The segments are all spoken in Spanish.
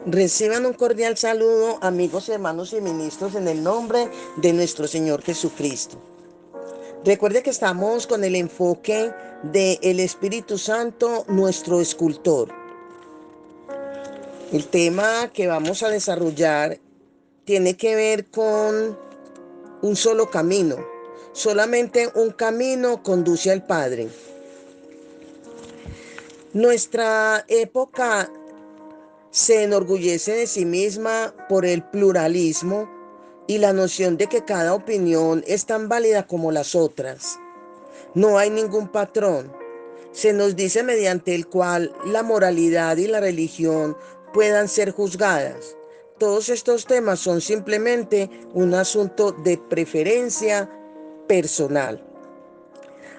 Reciban un cordial saludo, amigos, hermanos y ministros, en el nombre de nuestro Señor Jesucristo. Recuerde que estamos con el enfoque del Espíritu Santo, nuestro escultor. El tema que vamos a desarrollar tiene que ver con un solo camino. Solamente un camino conduce al Padre. Nuestra época se enorgullece de sí misma por el pluralismo y la noción de que cada opinión es tan válida como las otras. No hay ningún patrón. Se nos dice mediante el cual la moralidad y la religión puedan ser juzgadas. Todos estos temas son simplemente un asunto de preferencia personal.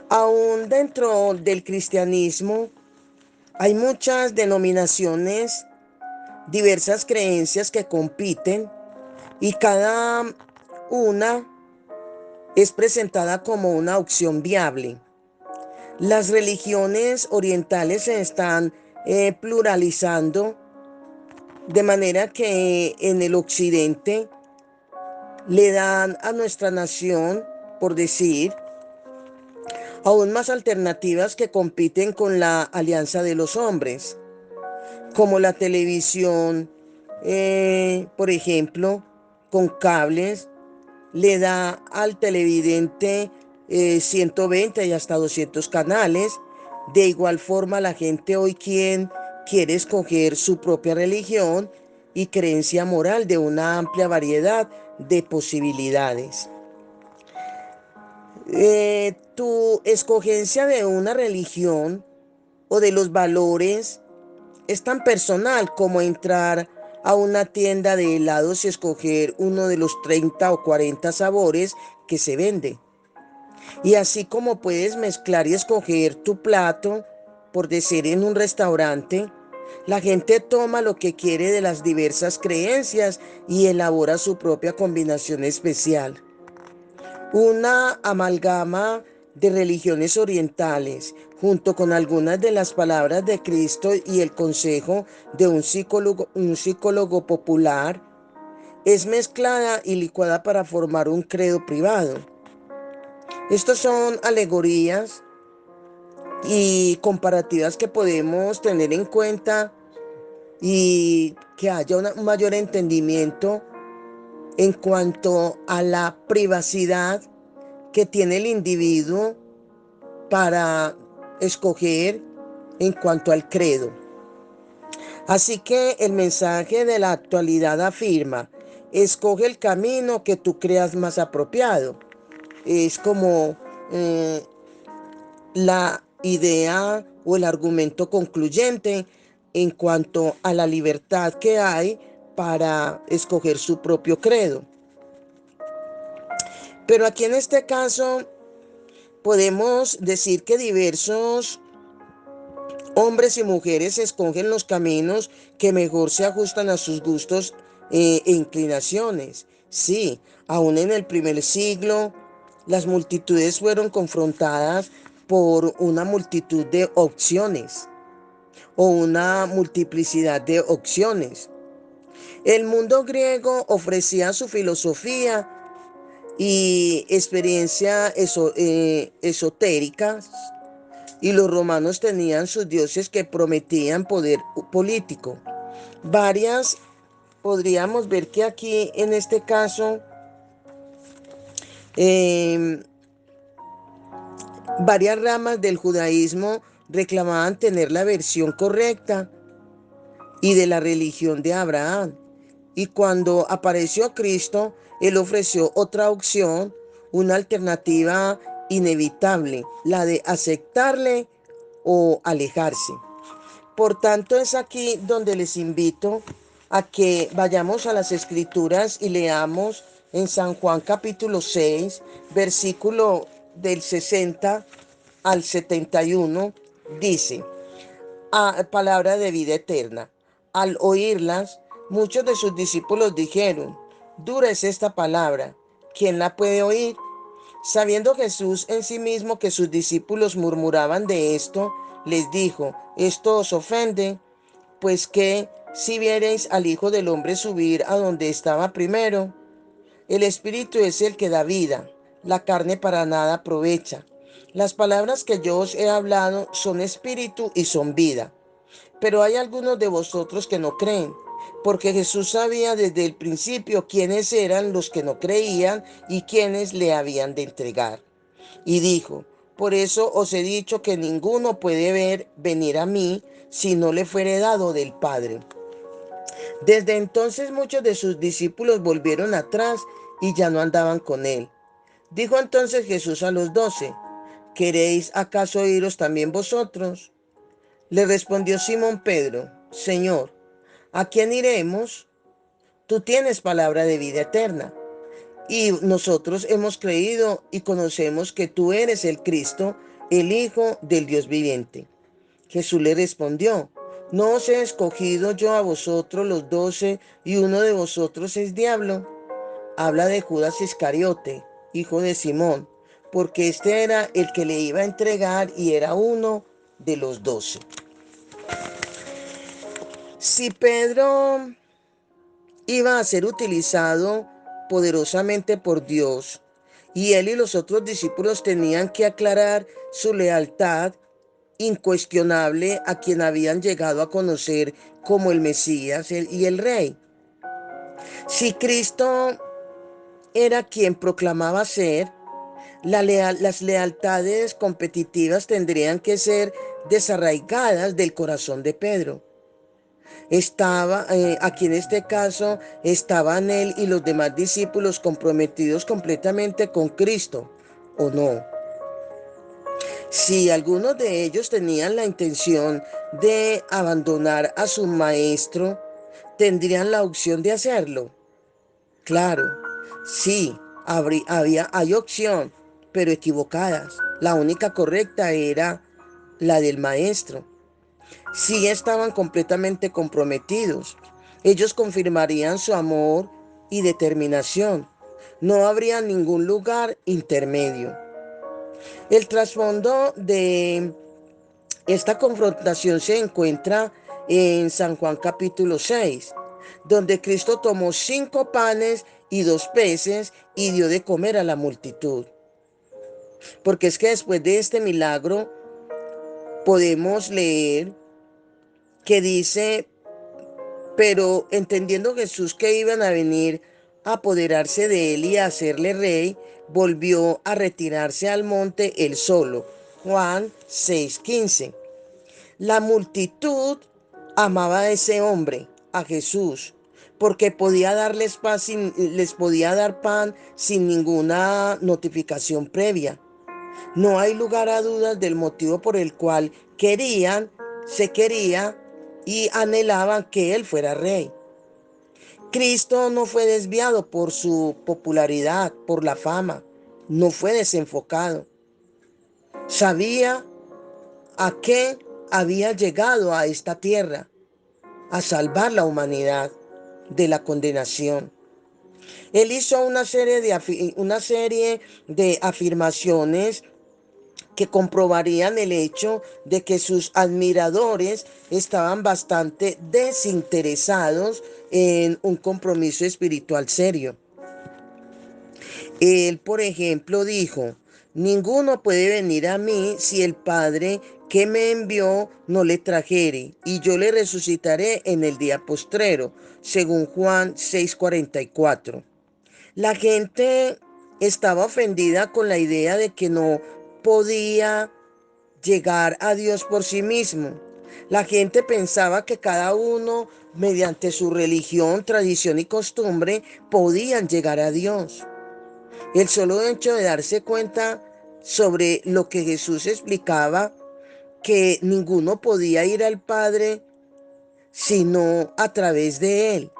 Aún dentro del cristianismo hay muchas denominaciones, diversas creencias que compiten y cada una es presentada como una opción viable. Las religiones orientales se están pluralizando de manera que en el occidente le dan a nuestra nación, por decir, aún más alternativas que compiten con la alianza de los hombres, como la televisión, por ejemplo, con cables, le da al televidente 120 y hasta 200 canales. De igual forma, la gente hoy quien quiere escoger su propia religión y creencia moral de una amplia variedad de posibilidades. Tu escogencia de una religión o de los valores es tan personal como entrar a una tienda de helados y escoger uno de los 30 o 40 sabores que se vende. Y así como puedes mezclar y escoger tu plato, por decir en un restaurante, la gente toma lo que quiere de las diversas creencias y elabora su propia combinación especial. Una amalgama de religiones orientales, junto con algunas de las palabras de Cristo y el consejo de un psicólogo popular, es mezclada y licuada para formar un credo privado. Estos son alegorías y comparativas que podemos tener en cuenta y que haya un mayor entendimiento en cuanto a la privacidad que tiene el individuo para escoger en cuanto al credo. Así que el mensaje de la actualidad afirma: escoge el camino que tú creas más apropiado. Es como la idea o el argumento concluyente en cuanto a la libertad que hay para escoger su propio credo. Pero aquí en este caso podemos decir que diversos hombres y mujeres escogen los caminos que mejor se ajustan a sus gustos e inclinaciones. Sí, aún en el primer siglo, las multitudes fueron confrontadas por una multitud de opciones o una multiplicidad de opciones. El mundo griego ofrecía su filosofía y experiencia esotéricas, y los romanos tenían sus dioses que prometían poder político. Varias, podríamos ver que aquí en este caso, eh, varias ramas del judaísmo reclamaban tener la versión correcta y de la religión de Abraham. Y cuando apareció Cristo, Él ofreció otra opción, una alternativa inevitable, la de aceptarle o alejarse. Por tanto, es aquí donde les invito a que vayamos a las Escrituras y leamos en San Juan capítulo 6, versículo del 60 al 71, dice: palabra de vida eterna. Al oírlas, muchos de sus discípulos dijeron: dura es esta palabra, ¿quién la puede oír? Sabiendo Jesús en sí mismo que sus discípulos murmuraban de esto, les dijo: ¿esto os ofende? Pues que si viereis al Hijo del Hombre subir a donde estaba primero, el Espíritu es el que da vida, la carne para nada aprovecha. Las palabras que yo os he hablado son espíritu y son vida. Pero hay algunos de vosotros que no creen, porque Jesús sabía desde el principio quiénes eran los que no creían y quiénes le habían de entregar. Y dijo: por eso os he dicho que ninguno puede venir a mí si no le fuere dado del Padre. Desde entonces muchos de sus discípulos volvieron atrás y ya no andaban con él. Dijo entonces Jesús a los 12: ¿queréis acaso iros también vosotros? Le respondió Simón Pedro: Señor, ¿a quién iremos? Tú tienes palabra de vida eterna. Y nosotros hemos creído y conocemos que tú eres el Cristo, el Hijo del Dios viviente. Jesús le respondió: ¿no os he escogido yo a vosotros los 12 y uno de vosotros es diablo? Habla de Judas Iscariote, hijo de Simón, porque este era el que le iba a entregar y era uno de los 12. Si Pedro iba a ser utilizado poderosamente por Dios y él y los otros discípulos tenían que aclarar su lealtad incuestionable a quien habían llegado a conocer como el Mesías y el Rey. Si Cristo era quien proclamaba ser, las lealtades competitivas tendrían que ser desarraigadas del corazón de Pedro. Aquí en este caso, estaban él y los demás discípulos comprometidos completamente con Cristo, ¿o no? Si algunos de ellos tenían la intención de abandonar a su maestro, ¿tendrían la opción de hacerlo? Claro, sí, hay opción, pero equivocadas. La única correcta era la del maestro. Sí estaban completamente comprometidos. Ellos confirmarían su amor y determinación. No habría ningún lugar intermedio. El trasfondo de esta confrontación se encuentra en San Juan capítulo 6, donde Cristo tomó 5 panes y 2 peces y dio de comer a la multitud. Porque es que después de este milagro podemos leer que dice: pero entendiendo Jesús que iban a venir a apoderarse de él y a hacerle rey, volvió a retirarse al monte él solo. Juan 6:15. La multitud amaba a ese hombre, a Jesús, porque podía darles paz les podía dar pan sin ninguna notificación previa. No hay lugar a dudas del motivo por el cual se quería y anhelaban que él fuera rey. Cristo no fue desviado por su popularidad, por la fama, no fue desenfocado. Sabía a qué había llegado a esta tierra: a salvar la humanidad de la condenación. Él hizo una serie de afirmaciones que comprobarían el hecho de que sus admiradores estaban bastante desinteresados en un compromiso espiritual serio. Él, por ejemplo, dijo: ninguno puede venir a mí si el Padre que me envió no le trajere, y yo le resucitaré en el día postrero, según Juan 6:44. La gente estaba ofendida con la idea de que no podía llegar a Dios por sí mismo. La gente pensaba que cada uno, mediante su religión, tradición y costumbre, podían llegar a Dios. El solo hecho de darse cuenta sobre lo que Jesús explicaba, que ninguno podía ir al Padre sino a través de Él.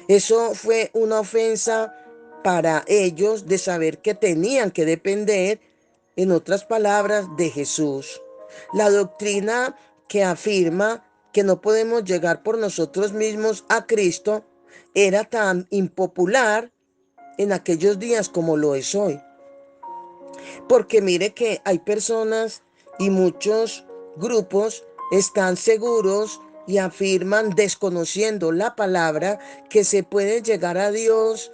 Eso fue una ofensa para ellos, de saber que tenían que depender, en otras palabras, de Jesús. La doctrina que afirma que no podemos llegar por nosotros mismos a Cristo era tan impopular en aquellos días como lo es hoy. Porque mire que hay personas y muchos grupos Están seguros y afirman, desconociendo la palabra, que se puede llegar a Dios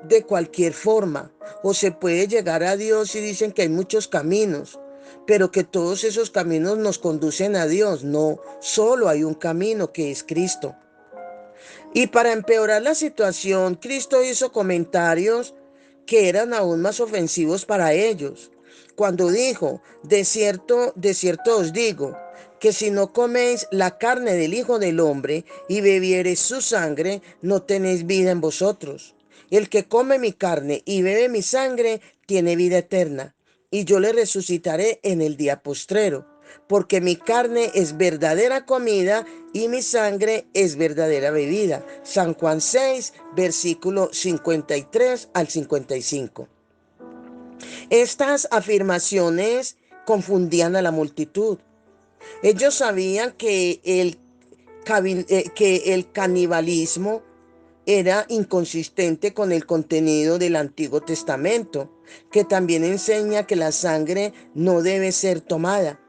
de cualquier forma, o se puede llegar a Dios y dicen que hay muchos caminos, pero que todos esos caminos nos conducen a Dios. No, solo hay un camino, que es Cristo. Y para empeorar la situación, Cristo hizo comentarios que eran aún más ofensivos para ellos, cuando dijo: de cierto os digo, que si no coméis la carne del Hijo del Hombre y bebiereis su sangre, no tenéis vida en vosotros. El que come mi carne y bebe mi sangre tiene vida eterna, y yo le resucitaré en el día postrero, porque mi carne es verdadera comida y mi sangre es verdadera bebida. San Juan 6, versículo 53 al 55. Estas afirmaciones confundían a la multitud. Ellos sabían que el canibalismo era inconsistente con el contenido del Antiguo Testamento, que también enseña que la sangre no debe ser tomada.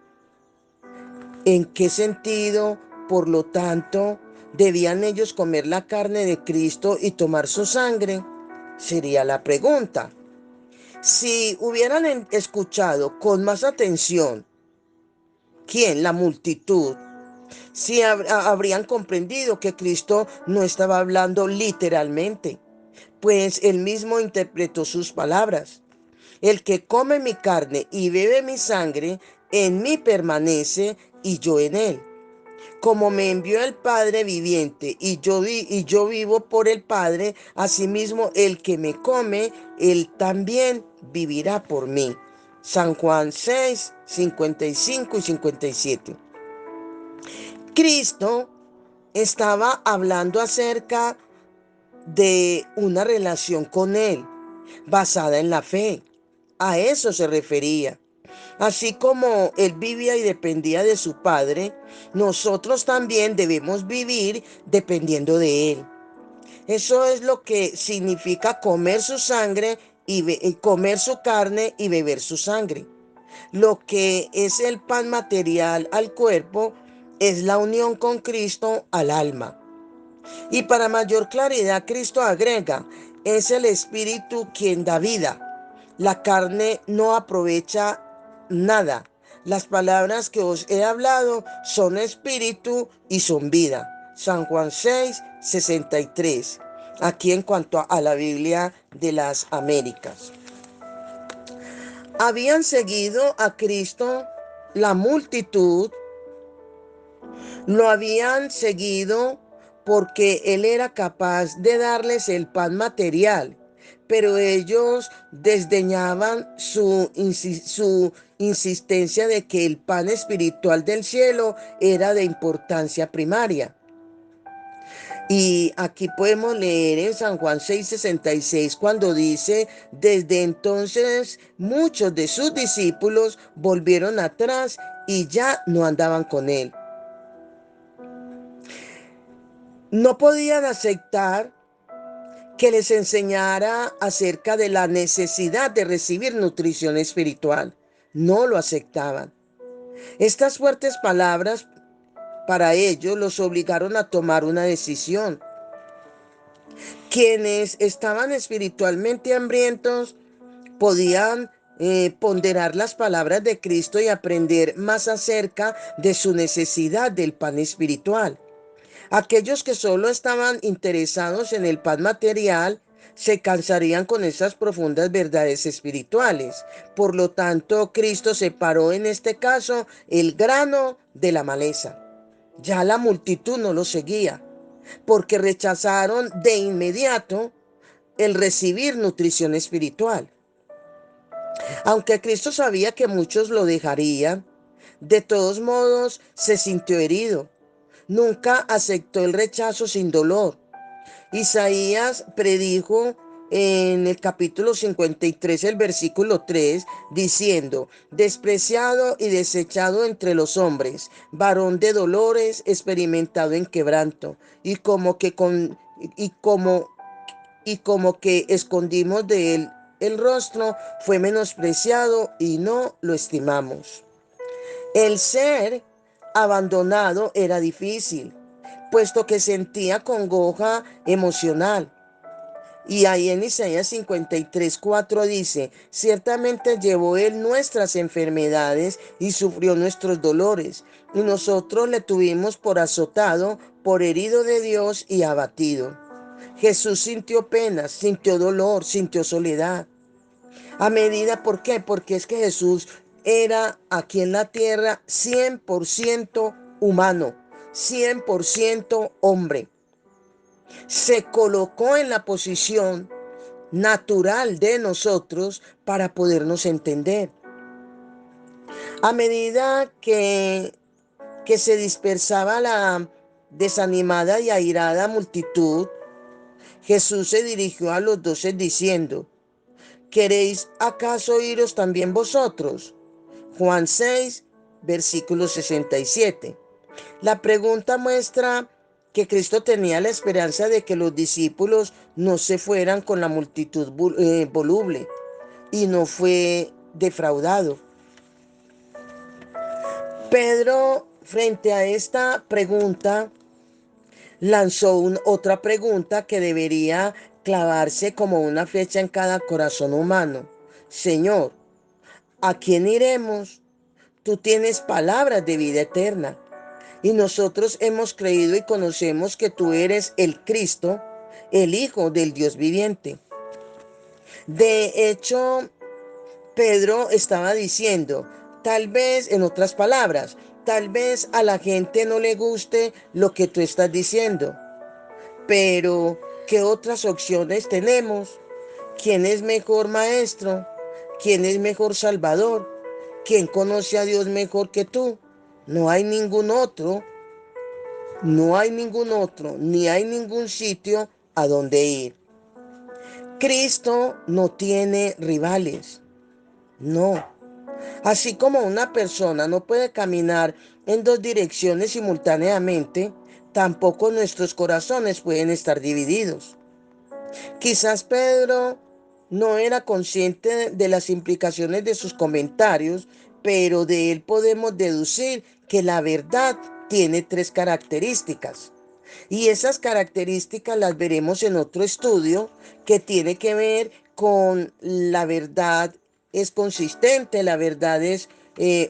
¿En qué sentido, por lo tanto, debían ellos comer la carne de Cristo y tomar su sangre? Sería la pregunta. Si hubieran escuchado con más atención, ¿quién? La multitud. Si habrían comprendido que Cristo no estaba hablando literalmente, pues él mismo interpretó sus palabras. El que come mi carne y bebe mi sangre, en mí permanece y yo en él. Como me envió el Padre viviente y yo vivo por el Padre, asimismo el que me come, él también vivirá por mí. San Juan 6, 55 y 57. Cristo estaba hablando acerca de una relación con Él, basada en la fe. A eso se refería. Así como Él vivía y dependía de su Padre, nosotros también debemos vivir dependiendo de Él. Eso es lo que significa comer su sangre y comer su carne y beber su sangre. Lo que es el pan material al cuerpo es la unión con Cristo al alma. Y para mayor claridad, Cristo agrega: es el Espíritu quien da vida. La carne no aprovecha nada. Las palabras que os he hablado son espíritu y son vida. San Juan 6, 63. Aquí en cuanto a la Biblia de las Américas. Habían seguido a Cristo la multitud, lo habían seguido porque Él era capaz de darles el pan material, pero ellos desdeñaban su insistencia de que el pan espiritual del cielo era de importancia primaria. Y aquí podemos leer en San Juan 6:66 cuando dice: desde entonces muchos de sus discípulos volvieron atrás y ya no andaban con Él. No podían aceptar que les enseñara acerca de la necesidad de recibir nutrición espiritual. No lo aceptaban. Estas fuertes palabras para ellos los obligaron a tomar una decisión. Quienes estaban espiritualmente hambrientos podían ponderar las palabras de Cristo y aprender más acerca de su necesidad del pan espiritual. Aquellos que solo estaban interesados en el pan material se cansarían con esas profundas verdades espirituales. Por lo tanto, Cristo separó en este caso el grano de la maleza. Ya la multitud no lo seguía, porque rechazaron de inmediato el recibir nutrición espiritual. Aunque Cristo sabía que muchos lo dejarían, de todos modos se sintió herido. Nunca aceptó el rechazo sin dolor. Isaías predijo en el capítulo 53, el versículo 3, diciendo: despreciado y desechado entre los hombres, varón de dolores, experimentado en quebranto, y como que escondimos de él el rostro, fue menospreciado y no lo estimamos. El ser abandonado era difícil, puesto que sentía congoja emocional. Y ahí en Isaías 53:4 dice, ciertamente llevó él nuestras enfermedades y sufrió nuestros dolores, y nosotros le tuvimos por azotado, por herido de Dios y abatido. Jesús sintió penas, sintió dolor, sintió soledad. A medida, ¿por qué? Porque es que Jesús era aquí en la tierra 100% humano, 100% hombre. Se colocó en la posición natural de nosotros para podernos entender. A medida que se dispersaba la desanimada y airada multitud, Jesús se dirigió a los 12 diciendo, ¿queréis acaso iros también vosotros? Juan 6, versículo 67. La pregunta muestra que Cristo tenía la esperanza de que los discípulos no se fueran con la multitud voluble, y no fue defraudado. Pedro, frente a esta pregunta, lanzó otra pregunta que debería clavarse como una flecha en cada corazón humano. Señor, ¿a quién iremos? Tú tienes palabras de vida eterna. Y nosotros hemos creído y conocemos que tú eres el Cristo, el Hijo del Dios viviente. De hecho, Pedro estaba diciendo, tal vez, en otras palabras, tal vez a la gente no le guste lo que tú estás diciendo, pero ¿qué otras opciones tenemos? ¿Quién es mejor maestro? ¿Quién es mejor salvador? ¿Quién conoce a Dios mejor que tú? No hay ningún otro, no hay ningún otro, ni hay ningún sitio a donde ir. Cristo no tiene rivales, no. Así como una persona no puede caminar en dos direcciones simultáneamente, tampoco nuestros corazones pueden estar divididos. Quizás Pedro no era consciente de las implicaciones de sus comentarios, pero de él podemos deducir que la verdad tiene tres características. Y esas características las veremos en otro estudio que tiene que ver con la verdad es consistente, la verdad es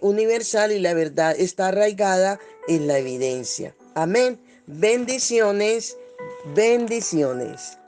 universal y la verdad está arraigada en la evidencia. Amén. Bendiciones, bendiciones.